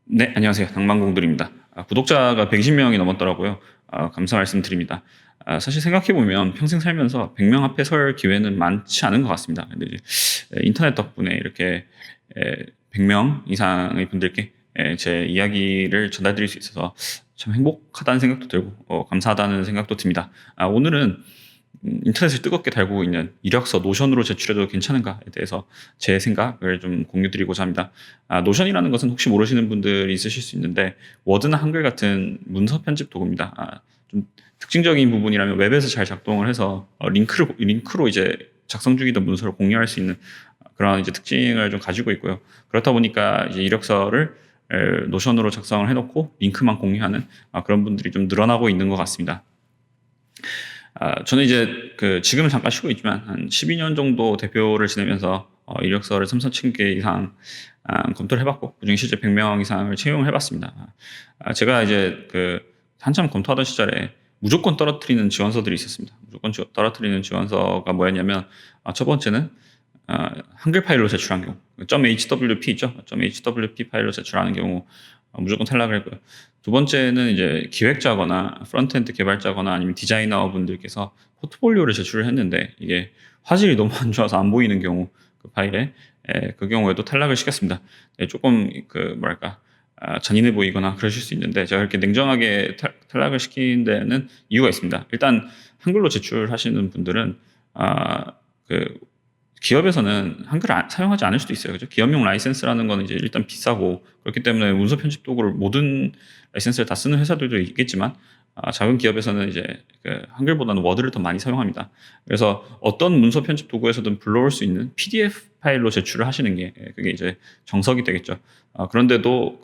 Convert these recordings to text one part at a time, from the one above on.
네, 안녕하세요. 당만공들입니다. 구독자가 120명이 넘었더라고요. 감사 말씀드립니다. 사실 생각해보면 평생 살면서 100명 앞에 설 기회는 많지 않은 것 같습니다. 근데 이제 인터넷 덕분에 이렇게 100명 이상의 분들께 제 이야기를 전달드릴 수 있어서 참 행복하다는 생각도 들고 감사하다는 생각도 듭니다. 오늘은 인터넷을 뜨겁게 달구고 있는 이력서 노션으로 제출해도 괜찮은가에 대해서 제 생각을 좀 공유드리고자 합니다. 노션이라는 것은 혹시 모르시는 분들이 있으실 수 있는데 워드나 한글 같은 문서 편집 도구입니다. 좀 특징적인 부분이라면 웹에서 잘 작동을 해서 링크로 이제 작성 중이던 문서를 공유할 수 있는 그런 이제 특징을 좀 가지고 있고요. 그렇다 보니까 이제 이력서를 노션으로 작성을 해놓고 링크만 공유하는 그런 분들이 좀 늘어나고 있는 것 같습니다. 저는 이제 지금은 잠깐 쉬고 있지만 한 12년 정도 대표를 지내면서 이력서를 3,4천 개 이상 검토를 해봤고 그중에 실제 100명 이상을 채용을 해봤습니다. 제가 이제 한참 검토하던 시절에 무조건 떨어뜨리는 지원서들이 있었습니다. 무조건 떨어뜨리는 지원서가 뭐였냐면 첫 번째는 한글 파일로 제출한 경우 .hwp 있죠? .hwp 파일로 제출하는 경우 무조건 탈락을 했고요. 두 번째는 이제 기획자거나 프론트엔드 개발자거나 아니면 디자이너 분들께서 포트폴리오를 제출을 했는데 이게 화질이 너무 안 좋아서 안 보이는 경우 그 파일에 그 경우에도 탈락을 시켰습니다. 조금 뭐랄까 잔인해 보이거나 그러실 수 있는데 제가 이렇게 냉정하게 탈락을 시킨 데는 이유가 있습니다. 일단 한글로 제출하시는 분들은 기업에서는 한글을 사용하지 않을 수도 있어요. 그죠? 기업용 라이센스라는 거는 이제 일단 비싸고 그렇기 때문에 문서 편집 도구를 모든 라이센스를 다 쓰는 회사들도 있겠지만 작은 기업에서는 이제 한글보다는 워드를 더 많이 사용합니다. 그래서 어떤 문서 편집 도구에서든 불러올 수 있는 PDF 파일로 제출을 하시는 게 그게 이제 정석이 되겠죠. 그런데도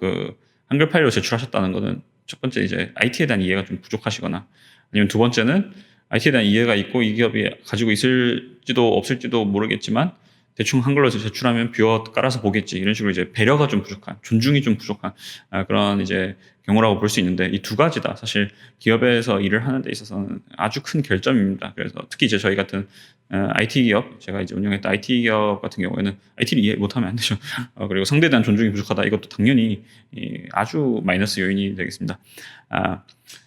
한글 파일로 제출하셨다는 거는 첫 번째 이제 IT에 대한 이해가 좀 부족하시거나 아니면 두 번째는 IT에 대한 이해가 있고 이 기업이 가지고 있을지도 없을지도 모르겠지만 대충 한글로 제출하면 뷰어 깔아서 보겠지 이런 식으로 이제 배려가 좀 부족한 존중이 좀 부족한 그런 이제 경우라고 볼 수 있는데 이 두 가지 다 사실 기업에서 일을 하는 데 있어서는 아주 큰 결점입니다. 그래서 특히 이제 저희 같은 IT 기업 제가 이제 운영했던 IT 기업 같은 경우에는 IT를 이해 못하면 안 되죠. 그리고 상대에 대한 존중이 부족하다 이것도 당연히 아주 마이너스 요인이 되겠습니다.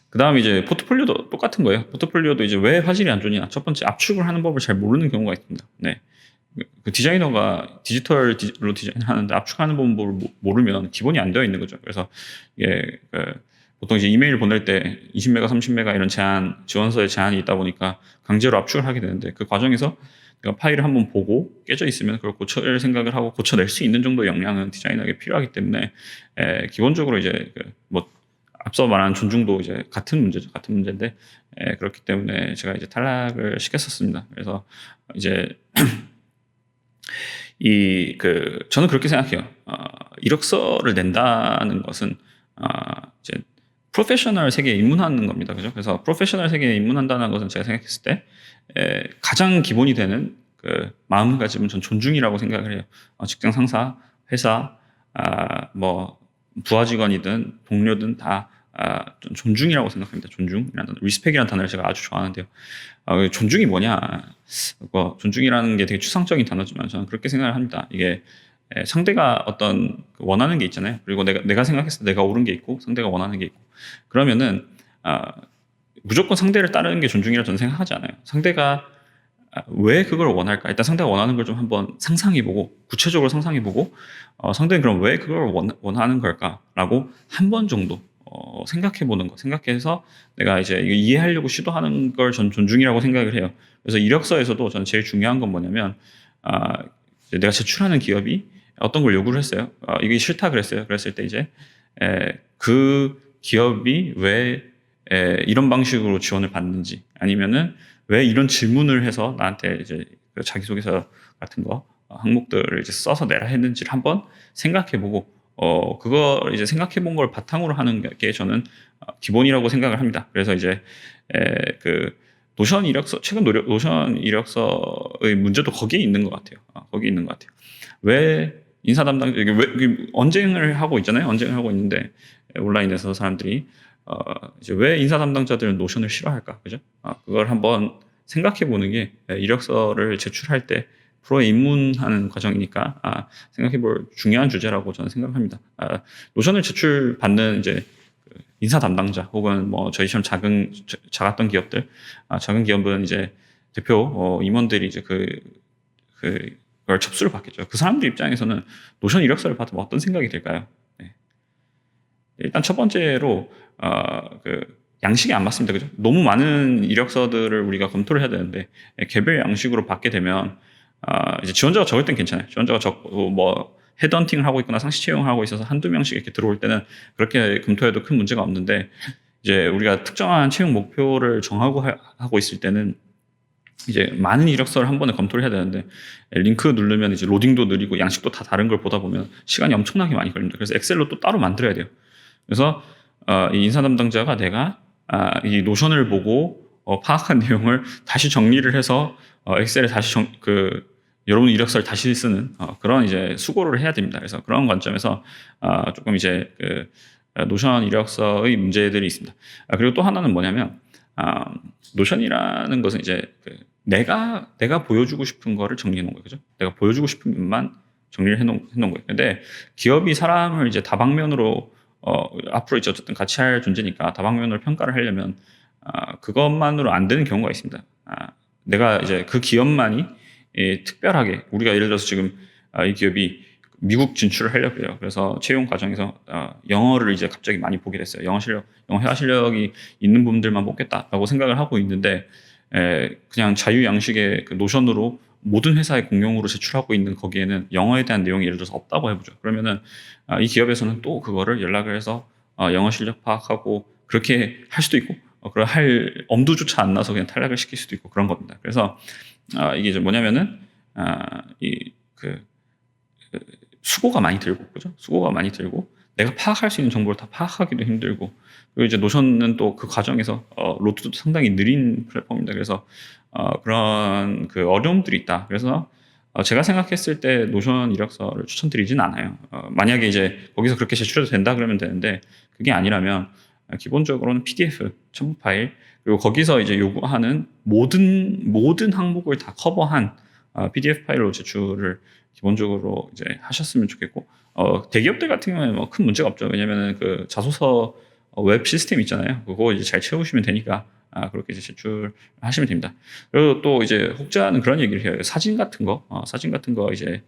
그 다음에 이제 포트폴리오도 똑같은 거예요. 포트폴리오도 이제 왜 화질이 안 좋냐. 첫 번째 압축을 하는 법을 잘 모르는 경우가 있습니다. 네. 디자이너가 디지털로 디자인을 하는데 압축하는 법을 모르면 기본이 안 되어 있는 거죠. 그래서 이게 보통 이제 이메일 보낼 때 20메가, 30메가 이런 지원서에 제한이 있다 보니까 강제로 압축을 하게 되는데 그 과정에서 내가 파일을 한번 보고 깨져 있으면 그걸 고칠 생각을 하고 고쳐낼 수 있는 정도의 역량은 디자이너에게 필요하기 때문에 기본적으로 이제 앞서 말한 존중도 이제 같은 문제죠. 같은 문제인데 그렇기 때문에 제가 이제 탈락을 시켰었습니다. 그래서 이제 저는 그렇게 생각해요. 이력서를 낸다는 것은 이제 프로페셔널 세계에 입문하는 겁니다. 그죠? 그래서 프로페셔널 세계에 입문한다는 것은 제가 생각했을 때 가장 기본이 되는 마음가짐은 전 존중이라고 생각을 해요. 직장 상사, 회사, 뭐 부하 직원이든 동료든 다 좀 존중이라고 생각합니다. 존중이라는 리스펙이라는 단어를 제가 아주 좋아하는데요. 존중이 뭐냐? 존중이라는 게 되게 추상적인 단어지만 저는 그렇게 생각을 합니다. 이게 상대가 어떤 원하는 게 있잖아요. 그리고 내가 생각했을 때 내가 옳은 게 있고 상대가 원하는 게 있고 그러면은 무조건 상대를 따르는 게 존중이라고 저는 생각하지 않아요. 상대가 왜 그걸 원할까? 일단 상대가 원하는 걸 좀 한번 상상해보고 구체적으로 상상해보고 상대는 그럼 왜 그걸 원하는 걸까라고 한 번 정도 생각해보는 거 생각해서 내가 이제 이해하려고 시도하는 걸 전 존중이라고 생각을 해요. 그래서 이력서에서도 저는 제일 중요한 건 뭐냐면 이제 내가 제출하는 기업이 어떤 걸 요구를 했어요. 이게 싫다 그랬어요. 그랬을 때 이제 그 기업이 왜 이런 방식으로 지원을 받는지 아니면은 왜 이런 질문을 해서 나한테 이제 자기소개서 같은 거 항목들을 이제 써서 내라 했는지를 한번 생각해보고 그거 이제 생각해본 걸 바탕으로 하는 게 저는 기본이라고 생각을 합니다. 그래서 이제 노션 이력서 최근 노션 이력서의 문제도 거기에 있는 것 같아요. 거기에 있는 것 같아요. 왜 인사 담당 이게 왜 언쟁을 하고 있잖아요. 언쟁을 하고 있는데 온라인에서 사람들이 이제 왜 인사 담당자들은 노션을 싫어할까? 그죠? 그걸 한번 생각해 보는 게 이력서를 제출할 때 프로에 입문하는 과정이니까 생각해볼 중요한 주제라고 저는 생각합니다. 노션을 제출받는 이제 그 인사 담당자 혹은 뭐 저희처럼 작았던 기업들, 작은 기업은 이제 대표 임원들이 이제 그걸 접수를 받겠죠. 그 사람들 입장에서는 노션 이력서를 받으면 어떤 생각이 들까요? 네. 일단 첫 번째로 그 양식이 안 맞습니다. 그죠? 너무 많은 이력서들을 우리가 검토를 해야 되는데 개별 양식으로 받게 되면 이제 지원자가 적을 땐 괜찮아요. 지원자가 적고 뭐 헤드헌팅을 하고 있거나 상시 채용을 하고 있어서 한두 명씩 이렇게 들어올 때는 그렇게 검토해도 큰 문제가 없는데 이제 우리가 특정한 채용 목표를 정하고 하고 있을 때는 이제 많은 이력서를 한 번에 검토를 해야 되는데 링크 누르면 이제 로딩도 느리고 양식도 다 다른 걸 보다 보면 시간이 엄청나게 많이 걸립니다. 그래서 엑셀로 또 따로 만들어야 돼요. 그래서 이 인사 담당자가 내가 이 노션을 보고 파악한 내용을 다시 정리를 해서 엑셀에 다시 여러분 이력서를 다시 쓰는 그런 이제 수고를 해야 됩니다. 그래서 그런 관점에서 조금 이제 노션 이력서의 문제들이 있습니다. 그리고 또 하나는 뭐냐면 노션이라는 것은 이제 내가 보여주고 싶은 거를 정리해 놓은 거예요. 그죠? 내가 보여주고 싶은 것만 정리를 해 놓은 거예요. 근데 기업이 사람을 이제 다방면으로 앞으로 이제 어쨌든 같이 할 존재니까 다방면으로 평가를 하려면 그것만으로 안 되는 경우가 있습니다. 내가 이제 그 기업만이 특별하게 우리가 예를 들어서 지금 이 기업이 미국 진출을 하려고 해요. 그래서 채용 과정에서 영어를 이제 갑자기 많이 보게 됐어요. 영어 회화 실력이 있는 분들만 뽑겠다라고 생각을 하고 있는데 그냥 자유 양식의 그 노션으로 모든 회사에 공용으로 제출하고 있는 거기에는 영어에 대한 내용이 예를 들어서 없다고 해보죠. 그러면은 이 기업에서는 또 그거를 연락을 해서 영어 실력 파악하고 그렇게 할 수도 있고 그걸 할 엄두조차 안 나서 그냥 탈락을 시킬 수도 있고 그런 겁니다. 그래서 이게 이제 뭐냐면은 수고가 많이 들고 그죠? 수고가 많이 들고 내가 파악할 수 있는 정보를 다 파악하기도 힘들고 그리고 이제 노션은 또 그 과정에서 로드도 상당히 느린 플랫폼입니다. 그래서 그런 그 어려움들이 있다. 그래서 제가 생각했을 때 노션 이력서를 추천드리진 않아요. 만약에 이제 거기서 그렇게 제출해도 된다 그러면 되는데 그게 아니라면 기본적으로는 PDF 첨부 파일 그리고 거기서 이제 요구하는 모든 항목을 다 커버한 PDF 파일로 제출을 기본적으로 이제 하셨으면 좋겠고 대기업들 같은 경우에는 뭐 큰 문제가 없죠. 왜냐면은 그 자소서 웹 시스템 있잖아요. 그거 이제 잘 채우시면 되니까 그렇게 이제 제출하시면 됩니다. 그리고 또 이제 혹자는 그런 얘기를 해요. 사진 같은 거 이제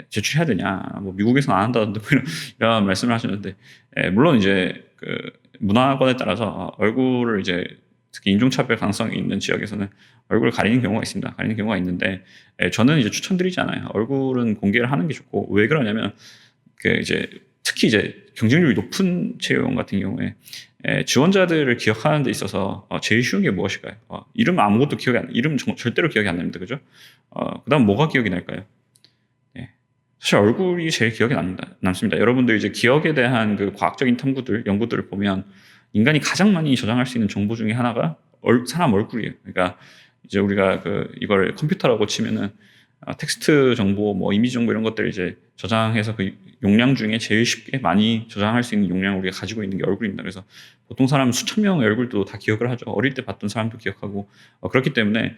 제출해야 되냐? 뭐 미국에서는 안 한다던데 뭐 이런 말씀을 하시는데 물론 이제 그 문화권에 따라서 얼굴을 이제 특히 인종차별 가능성이 있는 지역에서는 얼굴을 가리는 경우가 있습니다. 가리는 경우가 있는데 저는 이제 추천드리지 않아요. 얼굴은 공개를 하는 게 좋고 왜 그러냐면 이제 특히 이제 경쟁률이 높은 채용 같은 경우에 지원자들을 기억하는 데 있어서 제일 쉬운 게 무엇일까요? 이름 아무것도 이름 절대로 기억이 안 납니다. 그죠? 그다음 뭐가 기억이 날까요? 사실 얼굴이 제일 기억에 남습니다. 여러분들 이제 기억에 대한 그 과학적인 연구들을 보면 인간이 가장 많이 저장할 수 있는 정보 중에 하나가 사람 얼굴이에요. 그러니까 이제 우리가 이걸 컴퓨터라고 치면은 텍스트 정보, 뭐 이미지 정보 이런 것들을 이제 저장해서 그 용량 중에 제일 쉽게 많이 저장할 수 있는 용량을 우리가 가지고 있는 게 얼굴입니다. 그래서 보통 사람은 수천 명의 얼굴도 다 기억을 하죠. 어릴 때 봤던 사람도 기억하고 그렇기 때문에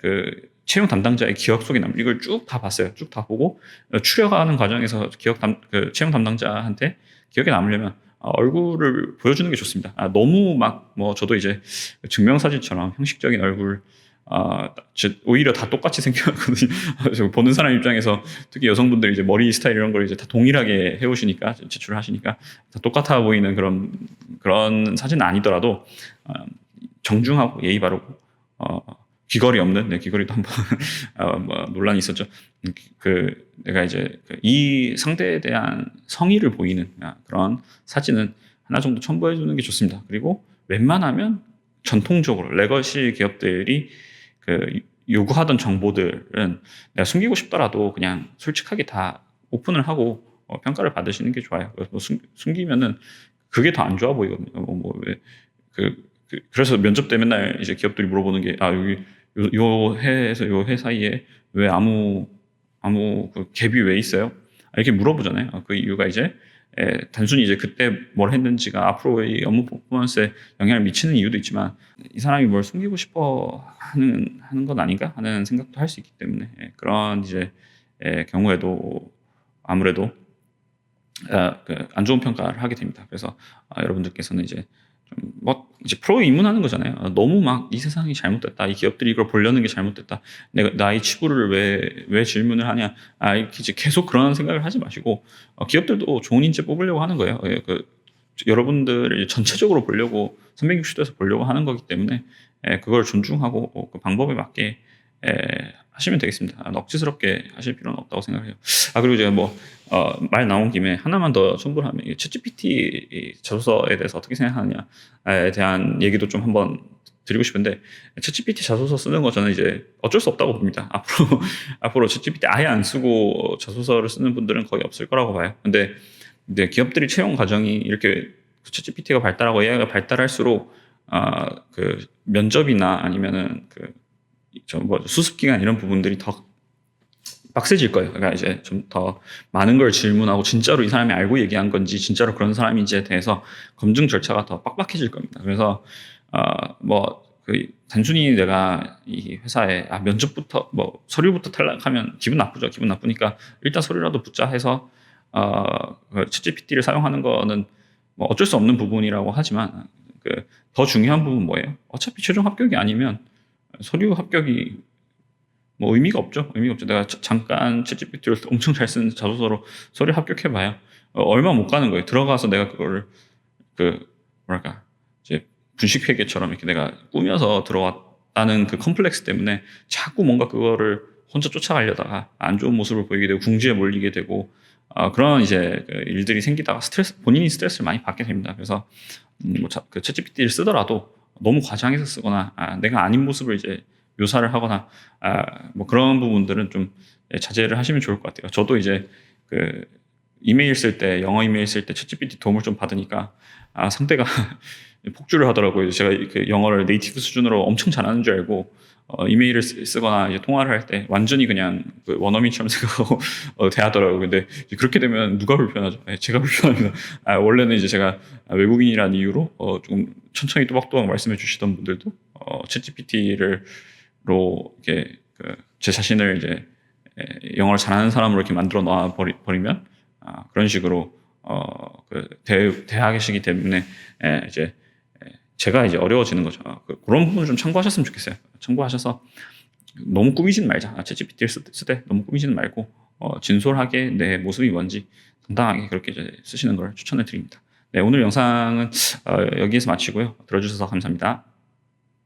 그 채용 담당자의 기억 속에 이걸 쭉 다 봤어요. 쭉 다 보고 추려가는 과정에서 그 채용 담당자한테 기억에 남으려면 얼굴을 보여주는 게 좋습니다. 너무 저도 이제 증명사진처럼 형식적인 얼굴 오히려 다 똑같이 생겼거든요. 보는 사람 입장에서 특히 여성분들 이제 머리 스타일 이런 걸 이제 다 동일하게 해오시니까 제출을 하시니까 다 똑같아 보이는 그런 사진은 아니더라도 정중하고 예의 바르고 귀걸이 없는 귀걸이도 한번 논란이 있었죠. 내가 이제 이 상대에 대한 성의를 보이는 그런 사진은 하나 정도 첨부해 주는 게 좋습니다. 그리고 웬만하면 전통적으로 레거시 기업들이 요구하던 정보들은 내가 숨기고 싶더라도 그냥 솔직하게 다 오픈을 하고 평가를 받으시는 게 좋아요. 숨기면은 그게 더 안 좋아 보이거든요. 그래서 면접 때 맨날 이제 기업들이 물어보는 게 여기 요 해에서 요 해 사이에 왜 아무 그 갭이 왜 있어요? 이렇게 물어보잖아요. 그 이유가 이제 단순히 이제 그때 뭘 했는지가 앞으로의 업무 퍼포먼스에 영향을 미치는 이유도 있지만 이 사람이 뭘 숨기고 싶어 하는 건 아닌가 하는 생각도 할 수 있기 때문에 그런 이제 경우에도 아무래도 안 좋은 평가를 하게 됩니다. 그래서 여러분들께서는 이제 좀 뭐 이제 프로에 입문하는 거잖아요. 너무 막 이 세상이 잘못됐다, 이 기업들이 이걸 보려는 게 잘못됐다, 내가 나의 치부를 왜 질문을 하냐, 이렇게 이제 계속 그런 생각을 하지 마시고 기업들도 좋은 인재 뽑으려고 하는 거예요. 여러분들을 전체적으로 보려고 360도에서 보려고 하는 거기 때문에 그걸 존중하고 그 방법에 맞게 하시면 되겠습니다. 억지스럽게 하실 필요는 없다고 생각해요. 그리고 제가 말 나온 김에 하나만 더 첨부를 하면 챗GPT 자소서에 대해서 어떻게 생각하느냐에 대한 얘기도 좀 한번 드리고 싶은데 챗GPT 자소서 쓰는 거 저는 이제 어쩔 수 없다고 봅니다. 앞으로 챗GPT 아예 안 쓰고 자소서를 쓰는 분들은 거의 없을 거라고 봐요. 근데 기업들이 채용 과정이 이렇게 챗GPT가 발달하고 AI가 발달할수록 그 면접이나 아니면은 수습 기간 이런 부분들이 더 빡세질 거예요. 그러니까 이제 좀 더 많은 걸 질문하고 진짜로 이 사람이 알고 얘기한 건지 진짜로 그런 사람인지에 대해서 검증 절차가 더 빡빡해질 겁니다. 그래서 단순히 내가 이 회사에 면접부터 서류부터 탈락하면 기분 나쁘죠. 기분 나쁘니까 일단 서류라도 붙자 해서 챗GPT를 사용하는 거는 어쩔 수 없는 부분이라고 하지만 더 중요한 부분 뭐예요? 어차피 최종 합격이 아니면 서류 합격이 의미가 없죠. 내가 잠깐 챗GPT를 엄청 잘 쓰는 자소서로 서류 합격해봐야 얼마 못 가는 거예요. 들어가서 내가 그거를 이제 분식회계처럼 이렇게 내가 꾸며서 들어왔다는 그 컴플렉스 때문에 자꾸 뭔가 그거를 혼자 쫓아가려다가 안 좋은 모습을 보이게 되고 궁지에 몰리게 되고 그런 이제 일들이 생기다가 본인이 스트레스를 많이 받게 됩니다. 그래서 그 챗GPT를 쓰더라도 너무 과장해서 쓰거나 내가 아닌 모습을 이제 묘사를 하거나 그런 부분들은 좀 자제를 하시면 좋을 것 같아요. 저도 이제 이메일 쓸 때, 영어 이메일 쓸 때 챗GPT 도움을 좀 받으니까 상대가 폭주를 하더라고요. 제가 영어를 네이티브 수준으로 엄청 잘하는 줄 알고 이메일을 쓰거나 이제 통화를 할 때 완전히 그냥 원어민처럼 생각하고 대하더라고요. 근데 그렇게 되면 누가 불편하죠? 제가 불편합니다. 원래는 이제 제가 외국인이라는 이유로 좀 천천히 또박또박 말씀해 주시던 분들도 챗GPT로 이렇게 제 자신을 이제 영어를 잘하는 사람으로 이렇게 만들어 놔 버리면 그런 식으로 대하시기 때문에 이제 제가 이제 어려워지는 거죠. 그런 부분을 좀 참고하셨으면 좋겠어요. 참고하셔서 너무 꾸미지는 말자. 챗GPT를 쓰되 너무 꾸미지는 말고 진솔하게 내 모습이 뭔지 당당하게 그렇게 이제 쓰시는 걸 추천해 드립니다. 네, 오늘 영상은 여기에서 마치고요. 들어주셔서 감사합니다.